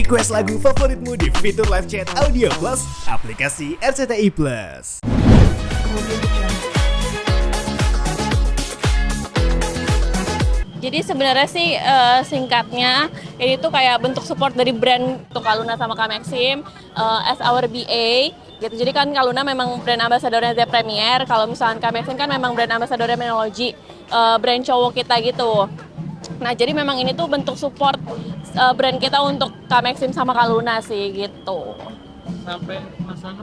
Request lagu favoritmu di fitur live chat Audio Plus, aplikasi RCTI Plus. Jadi sebenarnya sih singkatnya ini tuh kayak bentuk support dari brand untuk Kaluna sama Kak Maxim as our BA gitu. Jadi kan Kaluna memang brand ambassadornya The Premier, kalau misalkan Kak Maxim kan memang brand ambassadornya Menology, brand cowok kita gitu. Nah jadi memang ini tuh bentuk support brand kita untuk Kak Maxim sama Kaluna sih gitu. Sampai pasang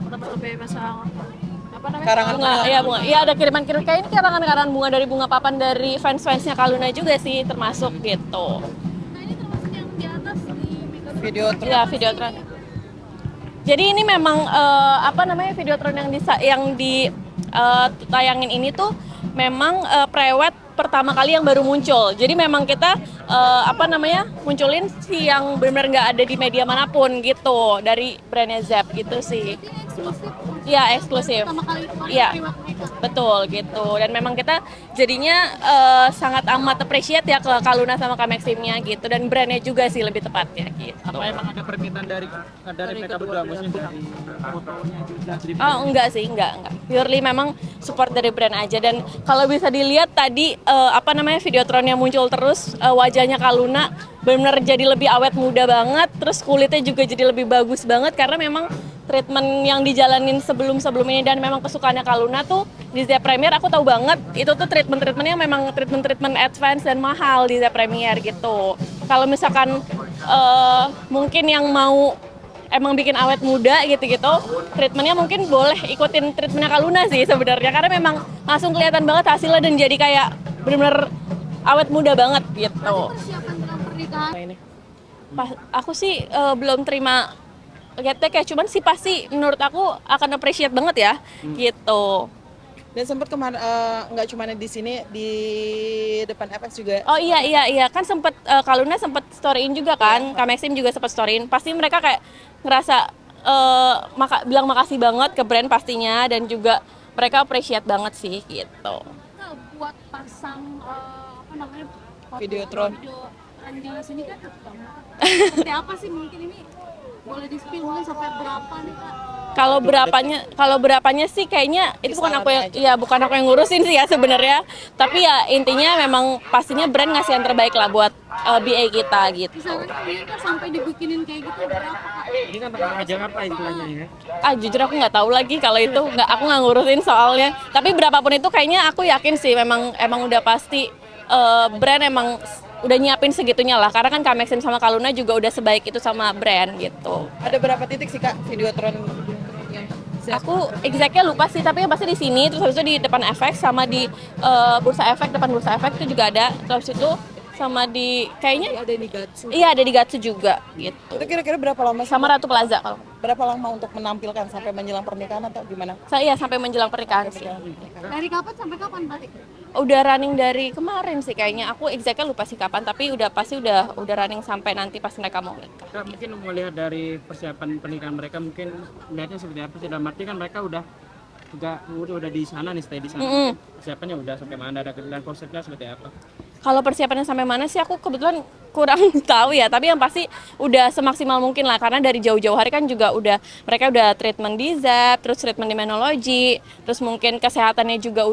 Bunga, ya bunga. Iya ada kiriman-kiriman kayak ini karangan bunga dari Bunga Papan dari fans-fansnya Kaluna juga sih termasuk gitu. Nah ini termasuk yang di atas di Videotron. Ya Videotron. Jadi ini memang Videotron yang ditayangin ini tuh memang prewed pertama kali yang baru muncul. Jadi memang kita munculin si yang benar-benar nggak ada di media manapun gitu dari brandnya Zep gitu sih. eksklusif. Iya eksklusif. Pertama kali Iya. priwat mereka. Betul gitu, dan memang kita jadinya sangat amat appreciate ya ke Kaluna sama Kak Maximnya gitu, dan brandnya juga sih lebih tepatnya gitu. Apa emang ada permintaan dari mereka berdua, maksudnya dari fotonya dari Oh enggak sih, enggak. Purely memang support dari brand aja, dan kalau bisa dilihat tadi Videotron yang muncul terus wajahnya Kaluna benar-benar jadi lebih awet muda banget, terus kulitnya juga jadi lebih bagus banget karena memang treatment yang dijalanin sebelum ini dan memang kesukaannya Kaluna tuh di The Premier aku tahu banget itu tuh treatmentnya memang treatment advance dan mahal di The Premier gitu. Kalau misalkan mungkin yang mau emang bikin awet muda gitu-gitu, treatmentnya mungkin boleh ikutin treatmentnya Kaluna sih sebenarnya karena memang langsung kelihatan banget hasilnya dan jadi kayak bener-bener awet muda banget gitu. Persiapan dalam pernikahan. ini. Aku sih belum terima kayak cuman sih pasti menurut aku akan appreciate banget ya gitu. Dan sempat kemana nggak cuma di sini, di depan FX juga. Oh iya kan sempet Kaluna sempet storyin juga kan, Kak Maxim juga sempet storyin. Pasti mereka kayak ngerasa bilang makasih banget ke brand pastinya, dan juga mereka appreciate banget sih gitu. Nah, buat pasang Videotron. Videotron di sini kan seperti apa sih, mungkin ini boleh di-spill mungkin sampai berapa nih Kak? Kalau berapanya sih kayaknya itu bukan aku yang ngurusin sih ya sebenarnya. Tapi ya intinya memang pastinya brand ngasih yang terbaik lah buat BA kita gitu. Misalnya Kak sampai dibikinin kayak gitu berapa Kak? Ini kan tentang ajang apa istilahnya ya? Jujur aku nggak tahu lagi kalau itu, aku nggak ngurusin soalnya. Tapi berapapun itu kayaknya aku yakin sih memang udah pasti brand emang udah nyiapin segitunya lah, karena kan Kak Maxim sama Kaluna juga udah sebaik itu sama brand gitu. Ada berapa titik sih Kak Videotron yang Aku exactly lupa sih, tapi yang pasti di sini, terus habis itu di depan FX sama di Bursa Efek, depan Bursa Efek itu juga ada, terus itu sama di kayaknya ada di Gatsu? iya ada di Gatsu juga gitu. Itu kira-kira berapa lama sih? Sama Ratu Plaza kalau. Berapa lama untuk menampilkan, sampai menjelang pernikahan atau gimana? Saya sampai menjelang pernikahan sih. Dari kapan sampai kapan berarti? Udah running dari kemarin sih kayaknya. Aku exactly lupa sih kapan, tapi udah running sampai nanti pas mereka mau nikah. Kak, mungkin melihat dari persiapan pernikahan mereka, mungkin melihatnya seperti apa sih? Dalam arti kan mereka udah di sana nih, stay di sana. Persiapannya udah sampai mana, dan konsepnya seperti apa? Kalau persiapannya sampai mana sih aku kebetulan kurang tahu ya, tapi yang pasti udah semaksimal mungkin lah, karena dari jauh-jauh hari kan juga mereka udah treatment di Zep, terus treatment di Menology, terus mungkin kesehatannya juga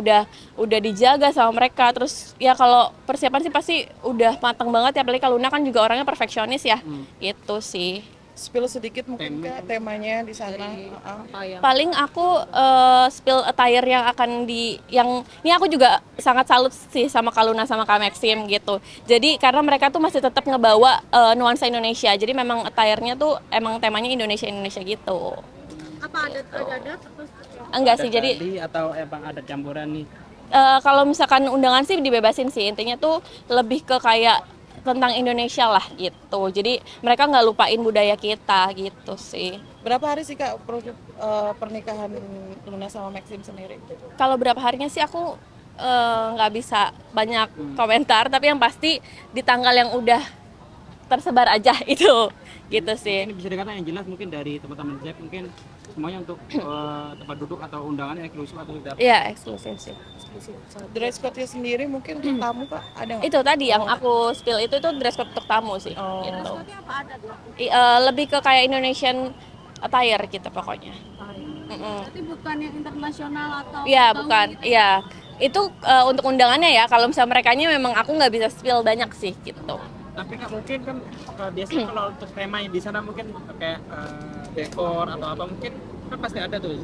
udah dijaga sama mereka. Terus ya kalau persiapan sih pasti udah matang banget ya, apalagi Kaluna kan juga orangnya perfeksionis ya. Gitu sih. Spill sedikit mungkin Kak temanya di sana. Paling aku spill attire yang ini aku juga sangat salut sih sama Kaluna sama Kak Maxim gitu. Jadi karena mereka tuh masih tetap ngebawa nuansa Indonesia. Jadi memang attire-nya tuh emang temanya Indonesia gitu. Apa ada terus? Enggak sih, Ada jadi tadi atau emang ada campuran nih? kalau misalkan undangan sih dibebasin sih. Intinya tuh lebih ke kayak tentang Indonesia lah gitu. Jadi mereka nggak lupain budaya kita gitu sih. Berapa hari sih Kak pernikahan Luna sama Maxim sendiri? Kalau berapa harinya sih aku nggak bisa banyak komentar, tapi yang pasti di tanggal yang udah tersebar aja itu gitu sih. Ini bisa dikatakan yang jelas mungkin dari teman-teman Zep, mungkin semuanya untuk tempat duduk atau undangan eksklusif atau tidak? Iya, eksklusif sih. Dress code-nya sendiri mungkin untuk tamu Kak, ada nggak? Itu tadi yang aku spill itu dress code untuk tamu sih. Oh. Gitu. Maksudnya apa ada tuh? Lebih ke kayak Indonesian attire gitu pokoknya. Berarti bukan yang internasional atau Iya, gaun bukan. gitu? Iya. Itu untuk undangannya ya. Kalau misalnya merekanya memang aku nggak bisa spill banyak sih gitu. Tapi nggak mungkin kan biasanya kalau untuk tema yang di sana mungkin kayak dekor atau apa mungkin kan pasti ada tuh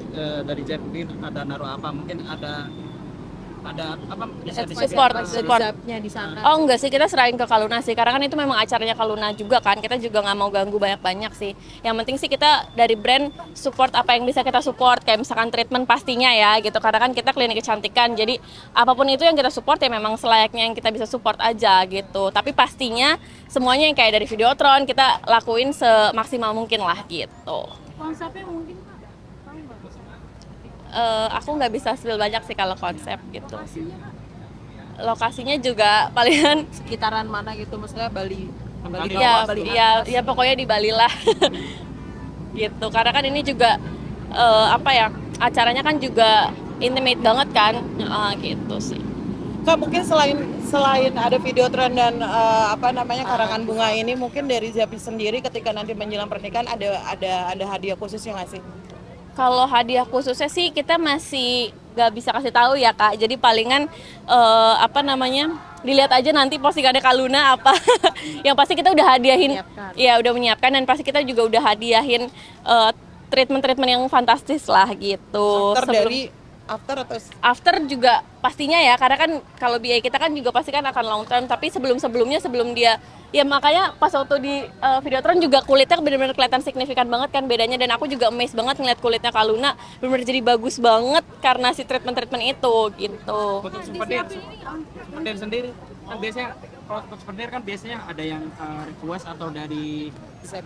dari Jet mungkin ada naruh apa mungkin ada apa bisa Support. Nya di sana. Oh enggak sih, kita serahin ke Kaluna sih, karena kan itu memang acaranya Kaluna juga kan, kita juga nggak mau ganggu banyak-banyak sih. Yang penting sih kita dari brand support apa yang bisa kita support, kayak misalkan treatment pastinya ya gitu, karena kan kita klinik kecantikan, jadi apapun itu yang kita support ya memang selayaknya yang kita bisa support aja gitu. Tapi pastinya semuanya yang kayak dari Videotron kita lakuin semaksimal mungkin lah gitu. Konsepnya mungkin Kak, tahu nggak? Aku nggak bisa spill banyak sih kalau konsep gitu. Lokasinya Kak? Lokasinya juga palingan Sekitaran mana gitu, maksudnya Bali. Bali ya, bawah, Bali ya pokoknya di Bali lah. Gitu. Karena kan ini juga apa ya? Acaranya kan juga intimate banget kan. Gitu sih. Kak, mungkin selain ada Videotron dan apa namanya karangan bunga ini, mungkin dari Zapi sendiri ketika nanti menjelang pernikahan ada hadiah khususnya nggak sih? Kalau hadiah khususnya sih kita masih nggak bisa kasih tahu ya Kak. Jadi palingan apa namanya dilihat aja nanti postingannya Kaluna apa. Yang pasti kita udah hadiahin, ya udah menyiapkan dan pasti kita juga udah hadiahin treatment-treatment yang fantastis lah gitu. After atau After juga pastinya ya, karena kan kalau BA kita kan juga pasti kan akan long term, tapi sebelum dia ya makanya pas waktu di Videotron juga kulitnya benar-benar kelihatan signifikan banget kan bedanya, dan aku juga amazed banget ngeliat kulitnya Kaluna benar-benar jadi bagus banget karena si treatment itu gitu. untuk souvenir sendiri kan biasanya kalau untuk souvenir kan biasanya ada yang request atau dari Zep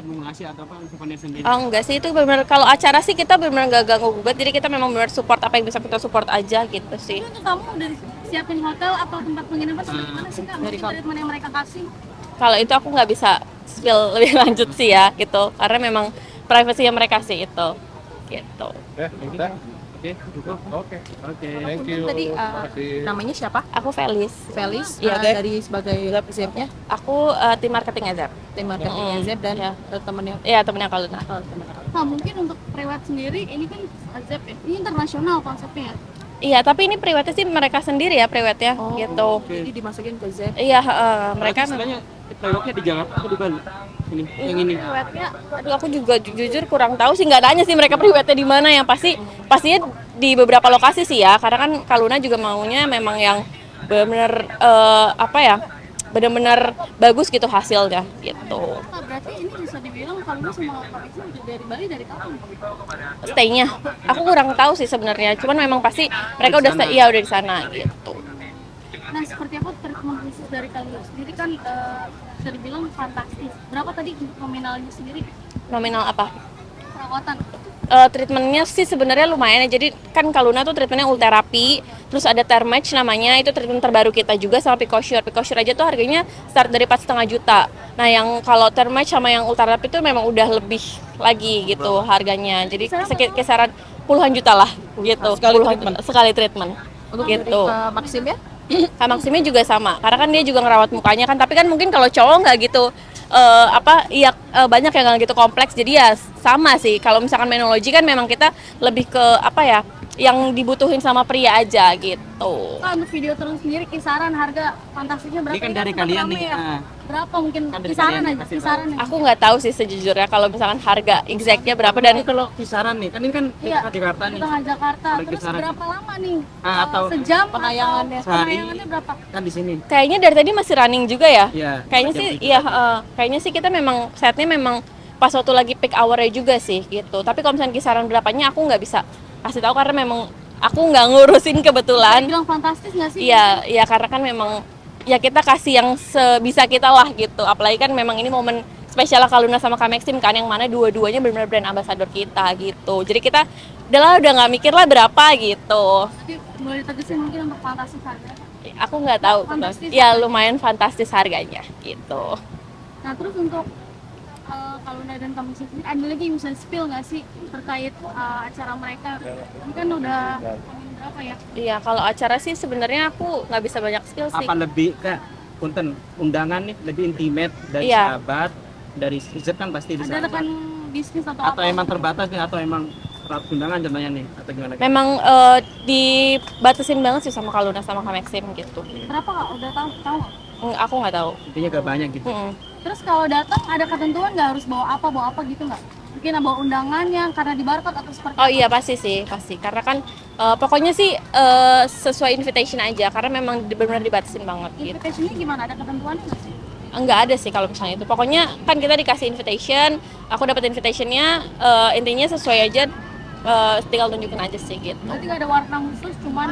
mau ngasih atau apa souvenir sendiri. Oh enggak sih, itu benar-benar kalau acara sih kita benar-benar gak ganggu gugat, jadi kita memang benar support apa yang bisa kita support aja gitu sih. Tapi untuk kamu udah siapin hotel atau tempat penginapan atau gimana sih Kak? Mungkin treatment yang mereka kasih? Kalau itu aku nggak bisa spill lebih lanjut sih ya gitu, karena memang privasinya mereka sih itu gitu. Oke, cukup. Oke. Thank you. tadi Makasih. namanya siapa? Aku Felis, Felis, Iya, dari sebagai Zep-nya, aku tim marketing Zep. tim marketingnya Zep dan Iya. temennya. Iya, temennya Kaluna. Nah mungkin untuk prewed sendiri ini kan Zep ya, ini internasional konsepnya ya. Iya, tapi ini priwetnya sih mereka sendiri ya priwetnya gitu. Jadi dimasukin ke Zep. Iya, mereka istilahnya playworknya di Jakarta atau di Bali? Ini, yang ini. priwetnya. Aduh, aku juga jujur kurang tahu sih, nggak nanya sih mereka priwetnya di mana, yang pastinya di beberapa lokasi sih ya, karena kan Kaluna juga maunya memang yang benar-benar apa ya, benar-benar bagus gitu hasilnya gitu. Nah, berarti ini bisa dibilang kalau sama Kak itu udah dari Bali dari kapan? Stay-nya aku kurang tahu sih sebenarnya, cuman memang pasti mereka udah iya udah di sana gitu. Nah seperti apa treatment khusus dari kalian sendiri kan bisa dibilang fantastis. Berapa tadi nominalnya sendiri Nominal apa? perawatan? Treatmentnya sih sebenarnya lumayan ya. Jadi kan Kaluna tuh treatmentnya Ultherapy, terus ada Thermatch namanya, itu treatment terbaru kita juga, sama Picosure. Picosure aja tuh harganya start dari 4,5 juta. Nah yang kalau Thermatch sama yang Ultherapy itu memang udah lebih lagi gitu harganya. Jadi kisaran puluhan juta lah gitu. Sekali treatment. Untuk gitu. Maxim ya? Kak Maximnya juga sama, karena kan dia juga ngerawat mukanya kan, tapi kan mungkin kalau cowok nggak gitu banyak yang nggak gitu kompleks, jadi ya sama sih. Kalau misalkan menologi kan memang kita lebih ke apa ya, yang dibutuhin sama pria aja gitu. Kak untuk Videotron sendiri kisaran harga fantastisnya berapa? Ini kan Ini dari sempat kalian rame nih, ya. ah. Berapa mungkin Kan dari kisaran kalian aja, kasih kisaran aja. Aku nggak tahu sih sejujurnya kalau misalkan harga exactnya berapa, dan Ini kalau kisaran nih, kan ini kan Iya, di Jakarta nih. tengah Jakarta. Kalau Terus kisaran. berapa lama nih? Atau sejam penayangannya? atau Sehari. penayangannya berapa? Kan di sini. kayaknya dari tadi masih running juga ya. Iya. Kayaknya sih iya, kayaknya sih kita memang setnya memang pas waktu lagi peak hour-nya juga sih gitu. Tapi kalau misalnya kisaran berapanya aku nggak bisa kasih tahu, karena memang aku nggak ngurusin kebetulan. Bilang fantastis nggak sih? Iya, iya, karena kan memang ya kita kasih yang sebisa kita lah gitu. Apalagi kan memang ini momen spesial Kaluna sama Kak Maxim kan, yang mana dua-duanya benar-benar brand ambassador kita gitu. Jadi kita udah nggak mikir lah berapa gitu. Tapi boleh ditegasin mungkin untuk fantastis harga. Aku nggak tahu, Fantastis ya lumayan fantastis harganya gitu. Nah terus untuk Kaluna dan Kamisi sendiri, ada lagi yang bisa spill nggak sih terkait acara mereka? Ini kan udah berapa ya? Iya, kalau acara sih sebenarnya aku nggak bisa banyak skill sih. Apa lebih ke punten undangan nih lebih intimate dari Iya. sahabat, dari Z kan pasti di Ada sana. rekan bisnis atau Atau apa? emang terbatas nih atau emang 100 undangan contohnya nih atau gimana? Memang dibatasin banget sih sama Kaluna sama Kamexim gitu. Berapa Kak? Udah tahu? Aku nggak tahu. Intinya gak banyak gitu. Mm-mm. Terus kalau datang ada ketentuan nggak harus bawa apa gitu nggak? Mungkin bawa undangannya karena di barcode atau seperti Oh apa? iya pasti sih, pasti. Karena kan pokoknya sih sesuai invitation aja, karena memang benar-benar dibatasin banget gitu. Invitationnya gimana? Ada ketentuannya nggak sih? Enggak ada sih kalau misalnya itu. Pokoknya kan kita dikasih invitation, aku dapat invitationnya, intinya sesuai aja, tinggal tunjukin aja sih gitu. Berarti nggak ada warna khusus, cuman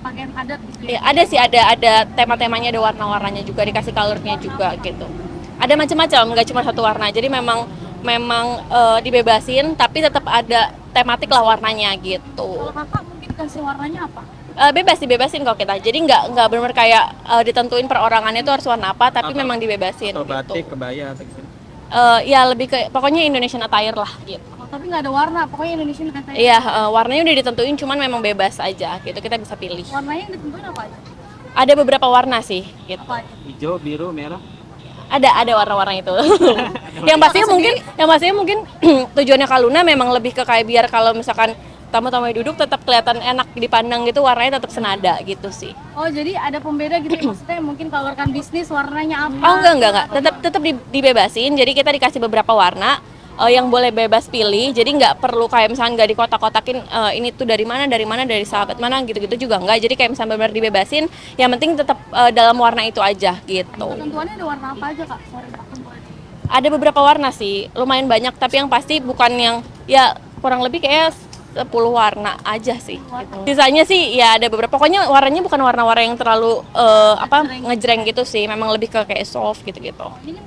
pakaian adat gitu ya? Ya, ada sih, ada tema-temanya, ada warna-warnanya juga, dikasih colornya juga gitu. Ada macam-macam, nggak cuma satu warna. Jadi memang dibebasin, tapi tetap ada tematik lah warnanya gitu. Kalau kakak mungkin kasih warnanya apa? Bebas dibebasin kok kita. Jadi nggak benar kayak ditentuin perorangannya itu harus warna apa, tapi Atau- memang dibebasin Atau batik, gitu. kebaya atau gitu. Ya lebih ke pokoknya Indonesian attire lah gitu. Oh, tapi nggak ada warna, pokoknya Indonesia katanya. Iya, warnanya udah ditentuin, cuman memang bebas aja gitu. Kita bisa pilih. Warnanya yang ditentuin apa aja? Ada beberapa warna sih gitu. Apa aja? Hijau, biru, merah. Ada warna-warna itu. yang pastinya mungkin tujuannya Kaluna memang lebih ke kayak biar kalau misalkan tamu-tamu yang duduk tetap kelihatan enak dipandang gitu, warnanya tetap senada gitu sih. Oh, jadi ada pembeda gitu ya, maksudnya mungkin kalau rekan bisnis warnanya apa? Oh enggak. Tetap dibebasin. Jadi kita dikasih beberapa warna yang boleh bebas pilih. Jadi nggak perlu kayak misalnya nggak dikotak-kotakin ini tuh dari mana, dari sahabat mana gitu-gitu juga enggak. Jadi kayak misalnya benar dibebasin, yang penting tetap dalam warna itu aja gitu. Ketentuannya ada warna apa aja Kak? Sorry, aku boleh. Ada beberapa warna sih, lumayan banyak, tapi yang pasti bukan yang ya kurang lebih kayak 10 warna aja sih. Gitu. Sisanya sih ya ada beberapa, pokoknya warnanya bukan warna-warna yang terlalu ngejreng gitu sih, memang lebih ke kayak soft gitu-gitu. Ini